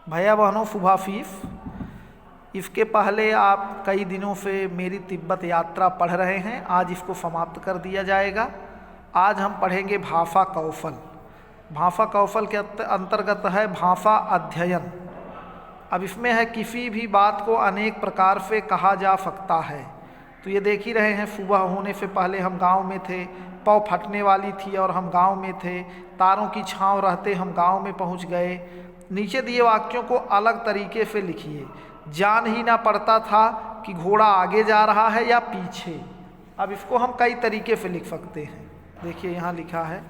भैया बहनों फुफाफीफ, इसके पहले आप कई दिनों से मेरी तिब्बत यात्रा पढ़ रहे हैं। आज इसको समाप्त कर दिया जाएगा। आज हम पढ़ेंगे भाषा कौशल। भाषा कौशल के अंतर्गत है भाषा अध्ययन। अब इसमें है किसी भी बात को अनेक प्रकार से कहा जा सकता है। तो ये देख ही रहे हैं, सुबह होने से पहले हम गांव में थे, पौ फटने वाली थी और हम गांव में थे, तारों की छांव रहते हम गांव में पहुंच गए। नीचे दिए वाक्यों को अलग तरीके से लिखिए। जान ही ना पड़ता था कि घोड़ा आगे जा रहा है या पीछे। अब इसको हम कई तरीके से लिख सकते हैं। देखिए यहाँ लिखा है,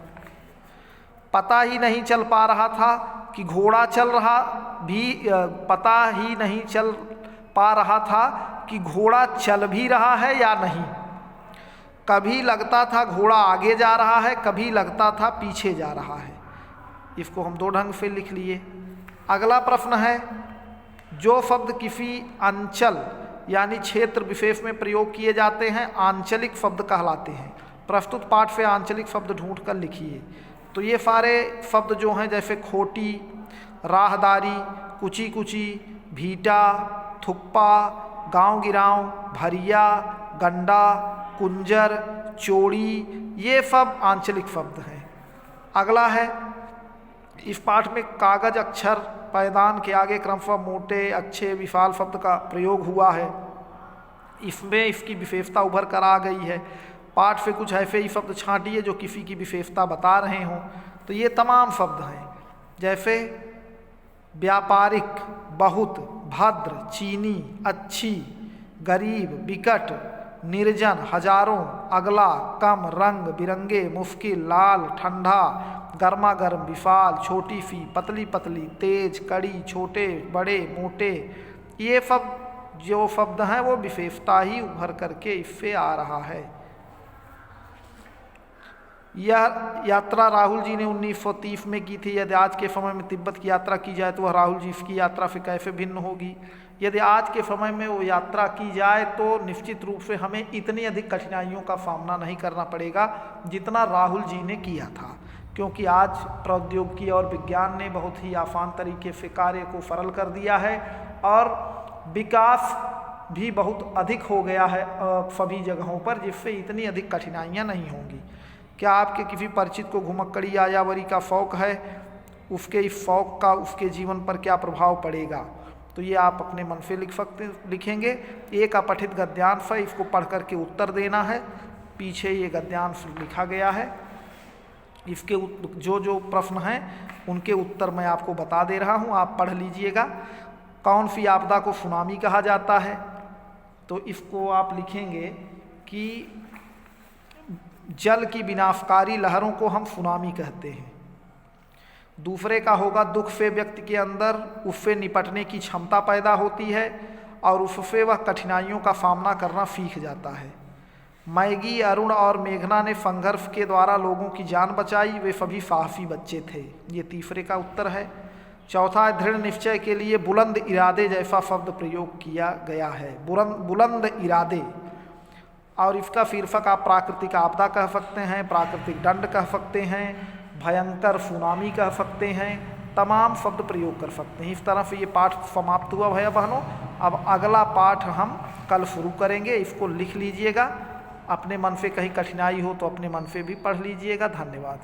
पता ही नहीं चल पा रहा था कि घोड़ा चल रहा भी पता ही नहीं चल पा रहा था कि घोड़ा चल भी रहा है या नहीं। कभी लगता था घोड़ा आगे जा रहा है, कभी लगता था पीछे जा रहा है। इसको हम दो ढंग से लिख लिए। अगला प्रश्न है, जो शब्द किसी अंचल यानी क्षेत्र विशेष में प्रयोग किए जाते हैं आंचलिक शब्द कहलाते हैं। प्रस्तुत पाठ से आंचलिक शब्द ढूंढ कर लिखिए। तो ये सारे शब्द जो हैं, जैसे खोटी, राहदारी, कुची कुची, भीटा, थुप्पा, गांव गिराव, भरिया, गंडा, कुंजर, चोड़ी, ये सब आंचलिक शब्द हैं। अगला है, इस पाठ में कागज अक्षर पैदान के आगे क्रमशः मोटे अच्छे विशाल शब्द का प्रयोग हुआ है। इसमें इसकी विशेषता उभर कर आ गई है। पाठ से कुछ ऐसे ही शब्द छांटिए जो किसी की विशेषता बता रहे हों। तो ये तमाम शब्द हैं, जैसे व्यापारिक, बहुत, भद्र, चीनी, अच्छी, गरीब, विकट, निर्जन, हजारों, अगला, कम, रंग बिरंगे, मुश्किल, लाल, ठंडा, गर्मा गर्म, विशाल, छोटी सी, पतली पतली, तेज, कड़ी, छोटे बड़े, मोटे। ये सब जो शब्द हैं वो विशेषता ही उभर करके इससे आ रहा है। यह यात्रा राहुल जी ने 1930 में की थी। यदि आज के समय में तिब्बत की यात्रा की जाए तो वह राहुल जी की यात्रा से कैसे भिन्न होगी। यदि आज के समय में वो यात्रा की जाए तो निश्चित रूप से हमें इतनी अधिक कठिनाइयों का सामना नहीं करना पड़ेगा जितना राहुल जी ने किया था, क्योंकि आज प्रौद्योगिकी और विज्ञान ने बहुत ही आसान तरीके से कार्य को सरल कर दिया है और विकास भी बहुत अधिक हो गया है सभी जगहों पर, जिससे इतनी अधिक कठिनाइयाँ नहीं होंगी। क्या आपके किसी परिचित को घुमक्कड़ी यायावरी का शौक़ है? उसके इस शौक़ का उसके जीवन पर क्या प्रभाव पड़ेगा? तो ये आप अपने मन से लिखेंगे। एक अपठित गद्यांश है, इसको पढ़ करके उत्तर देना है। पीछे ये गद्यांश लिखा गया है। इसके जो जो प्रश्न हैं उनके उत्तर मैं आपको बता दे रहा हूँ, आप पढ़ लीजिएगा। कौन सी आपदा को सुनामी कहा जाता है? तो इसको आप लिखेंगे कि जल की विनाशकारी लहरों को हम सुनामी कहते हैं। दूसरे का होगा, दुख से व्यक्ति के अंदर उससे निपटने की क्षमता पैदा होती है और उससे वह कठिनाइयों का सामना करना सीख जाता है। मैगी, अरुण और मेघना ने संघर्ष के द्वारा लोगों की जान बचाई, वे सभी साहसी बच्चे थे। ये तीसरे का उत्तर है। चौथा, दृढ़ निश्चय के लिए बुलंद इरादे जैसा शब्द प्रयोग किया गया है। बुलंद इरादे। और इसका शीर्षक आप प्राकृतिक आपदा कह सकते हैं, प्राकृतिक दंड कह सकते हैं, भयंकर सुनामी कह सकते हैं, तमाम शब्द प्रयोग कर सकते हैं। इस तरह से ये पाठ समाप्त हुआ भैया बहनों। अब अगला पाठ हम कल शुरू करेंगे। इसको लिख लीजिएगा। अपने मन से कहीं कठिनाई हो तो अपने मन से भी पढ़ लीजिएगा। धन्यवाद।